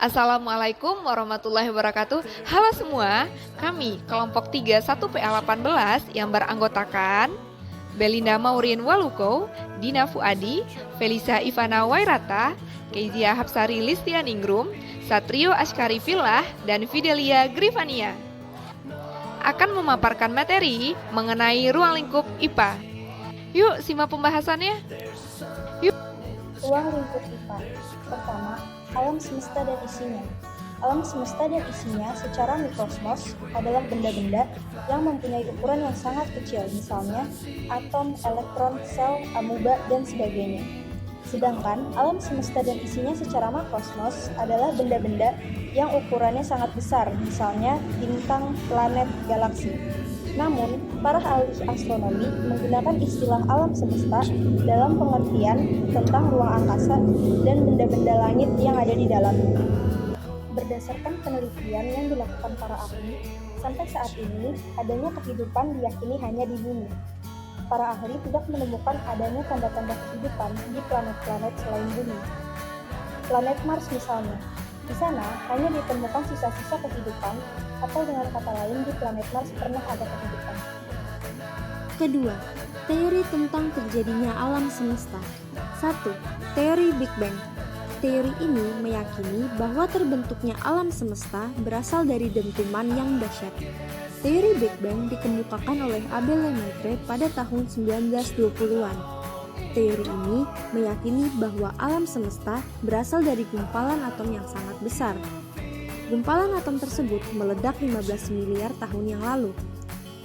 Assalamualaikum warahmatullahi wabarakatuh. Halo semua, kami kelompok 31PA18 yang beranggotakan Belinda Maureen Waluko, Dina Fuadi, Felisa Ivana Wairata, Kezia Hapsari Listianingrum, Satrio Ashkari Fillah, dan Fidelia Grifania akan memaparkan materi mengenai ruang lingkup IPA. Yuk simak pembahasannya. Ruang lingkup IPA. Pertama, alam semesta dan isinya. Alam semesta dan isinya secara mikrosmos adalah benda-benda yang mempunyai ukuran yang sangat kecil, misalnya atom, elektron, sel, amuba, dan sebagainya. Sedangkan alam semesta dan isinya secara makrosmos adalah benda-benda yang ukurannya sangat besar, misalnya bintang, planet, galaksi. Namun, para ahli astronomi menggunakan istilah alam semesta dalam pengertian tentang ruang angkasa dan benda-benda langit yang ada di dalamnya. Berdasarkan penelitian yang dilakukan para ahli, sampai saat ini adanya kehidupan diyakini hanya di bumi. Para ahli tidak menemukan adanya tanda-tanda kehidupan di planet-planet selain bumi. Planet Mars misalnya, di sana hanya ditemukan sisa-sisa kehidupan, atau dengan kata lain di planet Mars pernah ada kehidupan. Kedua, teori tentang terjadinya alam semesta. 1. Teori Big Bang. Teori ini meyakini bahwa terbentuknya alam semesta berasal dari dentuman yang dahsyat. Teori Big Bang dikemukakan oleh Abel Lemaitre pada tahun 1920-an. Teori ini meyakini bahwa alam semesta berasal dari gumpalan atom yang sangat besar. Gumpalan atom tersebut meledak 15 miliar tahun yang lalu.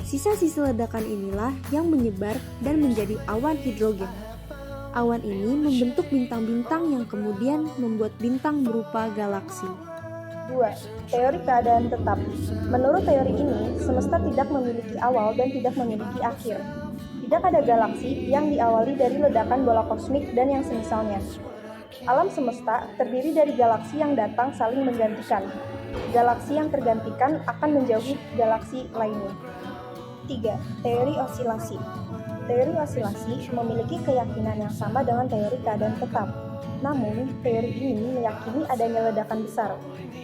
Sisa-sisa ledakan inilah yang menyebar dan menjadi awan hidrogen. Awan ini membentuk bintang-bintang yang kemudian membuat bintang berupa galaksi. 2. Teori keadaan tetap. Menurut teori ini, semesta tidak memiliki awal dan tidak memiliki akhir. Tidak ada galaksi yang diawali dari ledakan bola kosmik dan yang semisalnya. Alam semesta terdiri dari galaksi yang datang saling menggantikan. Galaksi yang tergantikan akan menjauhi galaksi lainnya. 3. Teori osilasi. Teori osilasi memiliki keyakinan yang sama dengan teori keadaan tetap. Namun, teori ini meyakini adanya ledakan besar.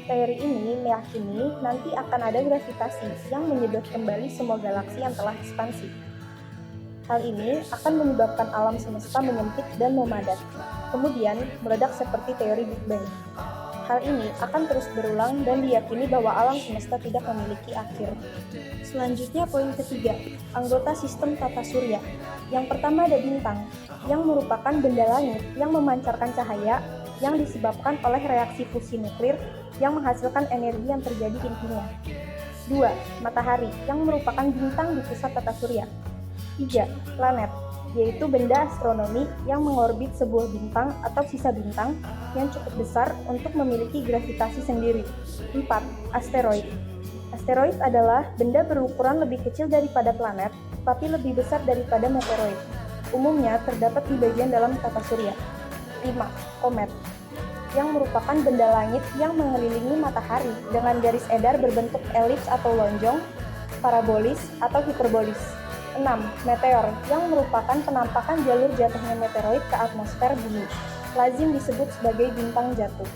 Teori ini meyakini nanti akan ada gravitasi yang menyedot kembali semua galaksi yang telah ekspansi. Hal ini akan menyebabkan alam semesta menyempit dan memadat, kemudian meledak seperti teori Big Bang. Hal ini akan terus berulang dan diyakini bahwa alam semesta tidak memiliki akhir. Selanjutnya poin ketiga, anggota sistem tata surya. Yang pertama ada bintang, yang merupakan benda langit yang memancarkan cahaya yang disebabkan oleh reaksi fusi nuklir yang menghasilkan energi yang terjadi intinya. 2. Matahari, yang merupakan bintang di pusat tata surya. 3. Planet, yaitu benda astronomi yang mengorbit sebuah bintang atau sisa bintang yang cukup besar untuk memiliki gravitasi sendiri. 4. Asteroid. Asteroid adalah benda berukuran lebih kecil daripada planet, tapi lebih besar daripada meteoroid. Umumnya terdapat di bagian dalam tata surya. 5. Komet, yang merupakan benda langit yang mengelilingi matahari dengan garis edar berbentuk elips atau lonjong, parabolis atau hiperbolis. 6. Meteor, yang merupakan penampakan jalur jatuhnya meteoroid ke atmosfer bumi, lazim disebut sebagai bintang jatuh.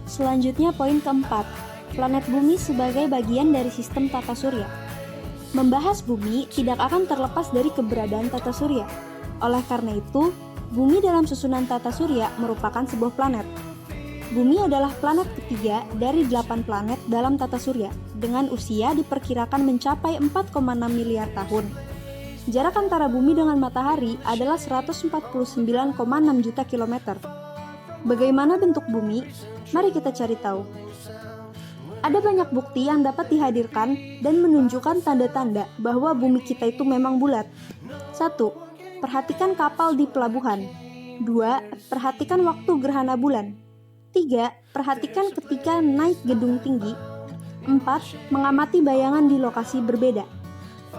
Selanjutnya poin keempat, planet bumi sebagai bagian dari sistem tata surya. Membahas bumi tidak akan terlepas dari keberadaan tata surya. Oleh karena itu, bumi dalam susunan tata surya merupakan sebuah planet. Bumi adalah planet ketiga dari 8 planet dalam tata surya, dengan usia diperkirakan mencapai 4,6 miliar tahun. Jarak antara bumi dengan matahari adalah 149,6 juta kilometer. Bagaimana bentuk bumi? Mari kita cari tahu. Ada banyak bukti yang dapat dihadirkan dan menunjukkan tanda-tanda bahwa bumi kita itu memang bulat. 1. Perhatikan kapal di pelabuhan. 2. Perhatikan waktu gerhana bulan. 3. Perhatikan ketika naik gedung tinggi. 4. Mengamati bayangan di lokasi berbeda.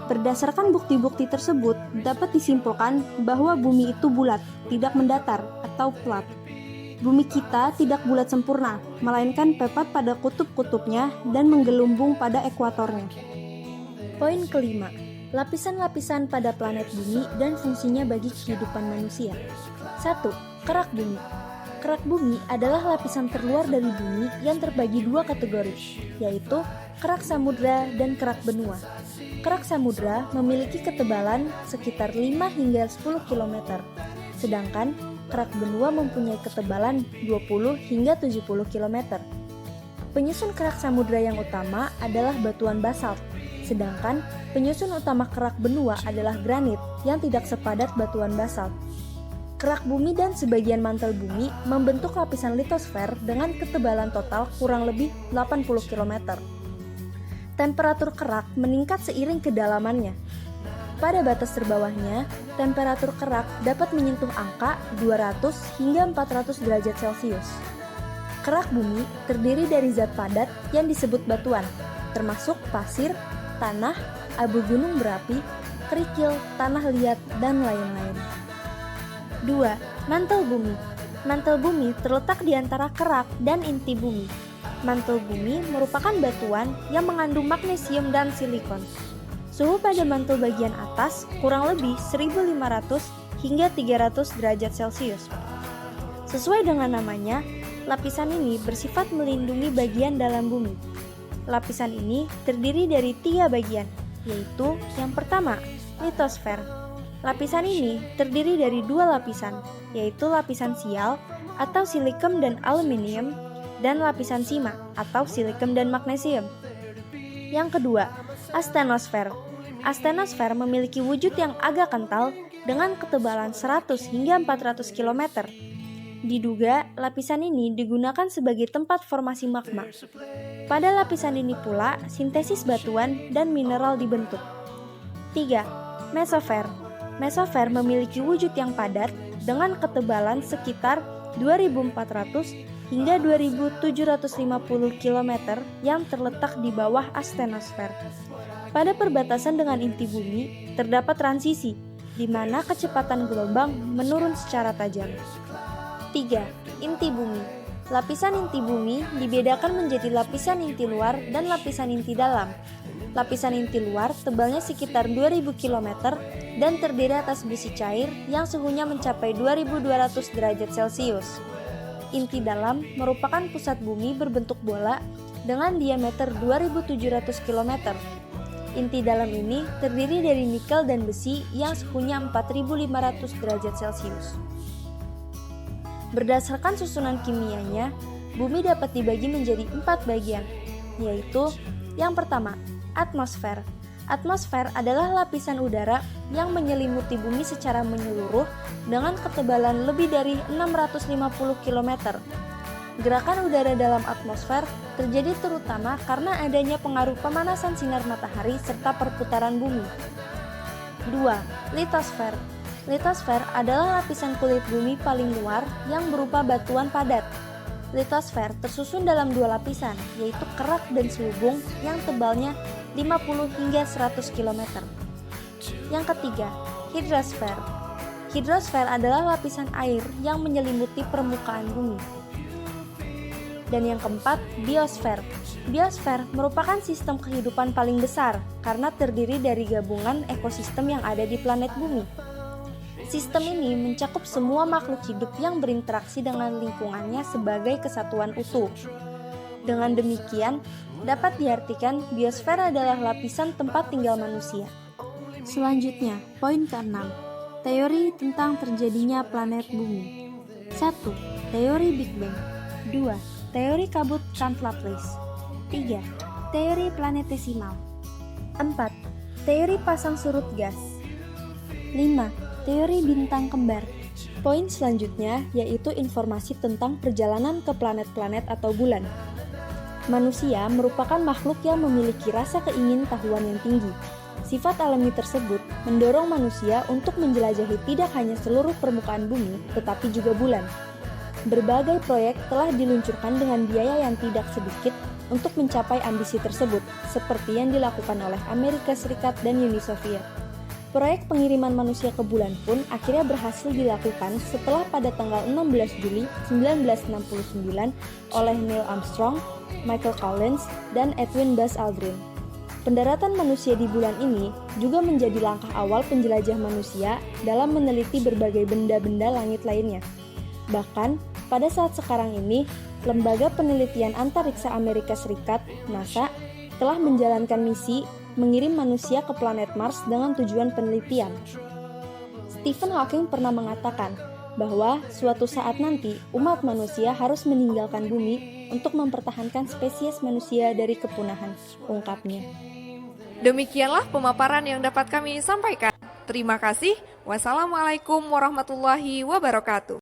Berdasarkan bukti-bukti tersebut, dapat disimpulkan bahwa bumi itu bulat, tidak mendatar atau flat. Bumi kita tidak bulat sempurna, melainkan pepat pada kutub-kutubnya dan menggelumbung pada ekuatornya. Poin kelima, lapisan-lapisan pada planet bumi dan fungsinya bagi kehidupan manusia. 1. Kerak bumi. Kerak bumi adalah lapisan terluar dari bumi yang terbagi dua kategori, yaitu kerak samudra dan kerak benua. Kerak samudra memiliki ketebalan sekitar 5 hingga 10 km, sedangkan kerak benua mempunyai ketebalan 20 hingga 70 km. Penyusun kerak samudra yang utama adalah batuan basalt, sedangkan penyusun utama kerak benua adalah granit yang tidak sepadat batuan basalt. Kerak bumi dan sebagian mantel bumi membentuk lapisan litosfer dengan ketebalan total kurang lebih 80 km. Temperatur kerak meningkat seiring kedalamannya. Pada batas terbawahnya, temperatur kerak dapat menyentuh angka 200 hingga 400 derajat Celcius. Kerak bumi terdiri dari zat padat yang disebut batuan, termasuk pasir, tanah, abu gunung berapi, kerikil, tanah liat, dan lain-lain. 2. Mantel bumi. Mantel bumi terletak di antara kerak dan inti bumi. Mantel bumi merupakan batuan yang mengandung magnesium dan silikon. Suhu pada mantel bagian atas kurang lebih 1500 hingga 300 derajat Celcius. Sesuai dengan namanya, lapisan ini bersifat melindungi bagian dalam bumi. Lapisan ini terdiri dari 3 bagian, yaitu yang pertama, litosfer. Lapisan ini terdiri dari 2 lapisan, yaitu lapisan sial atau silikum dan aluminium, dan lapisan sima atau silikum dan magnesium. Yang kedua, astenosfer. Astenosfer memiliki wujud yang agak kental dengan ketebalan 100 hingga 400 km. Diduga, lapisan ini digunakan sebagai tempat formasi magma. Pada lapisan ini pula, sintesis batuan dan mineral dibentuk. 3. Mesosfer. Mesosfer memiliki wujud yang padat dengan ketebalan sekitar 2400 hingga 2750 km yang terletak di bawah astenosfer. Pada perbatasan dengan inti bumi, terdapat transisi, di mana kecepatan gelombang menurun secara tajam. 3. Inti bumi. Lapisan inti bumi dibedakan menjadi lapisan inti luar dan lapisan inti dalam. Lapisan inti luar tebalnya sekitar 2000 km dan terdiri atas besi cair yang suhunya mencapai 2200 derajat Celcius. Inti dalam merupakan pusat bumi berbentuk bola dengan diameter 2700 km. Inti dalam ini terdiri dari nikel dan besi yang suhunya 4500 derajat Celcius. Berdasarkan susunan kimianya, bumi dapat dibagi menjadi 4 bagian, yaitu yang pertama, atmosfer. Atmosfer adalah lapisan udara yang menyelimuti bumi secara menyeluruh dengan ketebalan lebih dari 650 km. Gerakan udara dalam atmosfer terjadi terutama karena adanya pengaruh pemanasan sinar matahari serta perputaran bumi. 2. Litosfer. Litosfer adalah lapisan kulit bumi paling luar yang berupa batuan padat. Litosfer tersusun dalam 2 lapisan, yaitu kerak dan selubung yang tebalnya 50 hingga 100 km. Yang ketiga, hidrosfer. Hidrosfer adalah lapisan air yang menyelimuti permukaan bumi. Dan yang keempat, biosfer. Biosfer merupakan sistem kehidupan paling besar karena terdiri dari gabungan ekosistem yang ada di planet bumi. Sistem ini mencakup semua makhluk hidup yang berinteraksi dengan lingkungannya sebagai kesatuan utuh. Dengan demikian, dapat diartikan biosfer adalah lapisan tempat tinggal manusia. Selanjutnya, poin ke-6. Teori tentang terjadinya planet bumi. 1. Teori Big Bang. 2. Teori kabut Kahn-Laplace. 3. Teori planetesimal. 4. Teori pasang surut gas. 5. Teori bintang kembar. Poin selanjutnya yaitu informasi tentang perjalanan ke planet-planet atau bulan. Manusia merupakan makhluk yang memiliki rasa keingintahuan yang tinggi. Sifat alami tersebut mendorong manusia untuk menjelajahi tidak hanya seluruh permukaan bumi, tetapi juga bulan. Berbagai proyek telah diluncurkan dengan biaya yang tidak sedikit untuk mencapai ambisi tersebut, seperti yang dilakukan oleh Amerika Serikat dan Uni Soviet. Proyek pengiriman manusia ke bulan pun akhirnya berhasil dilakukan setelah pada tanggal 16 Juli 1969 oleh Neil Armstrong, Michael Collins, dan Edwin Buzz Aldrin. Pendaratan manusia di bulan ini juga menjadi langkah awal penjelajah manusia dalam meneliti berbagai benda-benda langit lainnya. Bahkan, pada saat sekarang ini, Lembaga Penelitian Antariksa Amerika Serikat, NASA, telah menjalankan misi mengirim manusia ke planet Mars dengan tujuan penelitian. Stephen Hawking pernah mengatakan bahwa suatu saat nanti umat manusia harus meninggalkan bumi untuk mempertahankan spesies manusia dari kepunahan, ungkapnya. Demikianlah pemaparan yang dapat kami sampaikan. Terima kasih. Wassalamualaikum warahmatullahi wabarakatuh.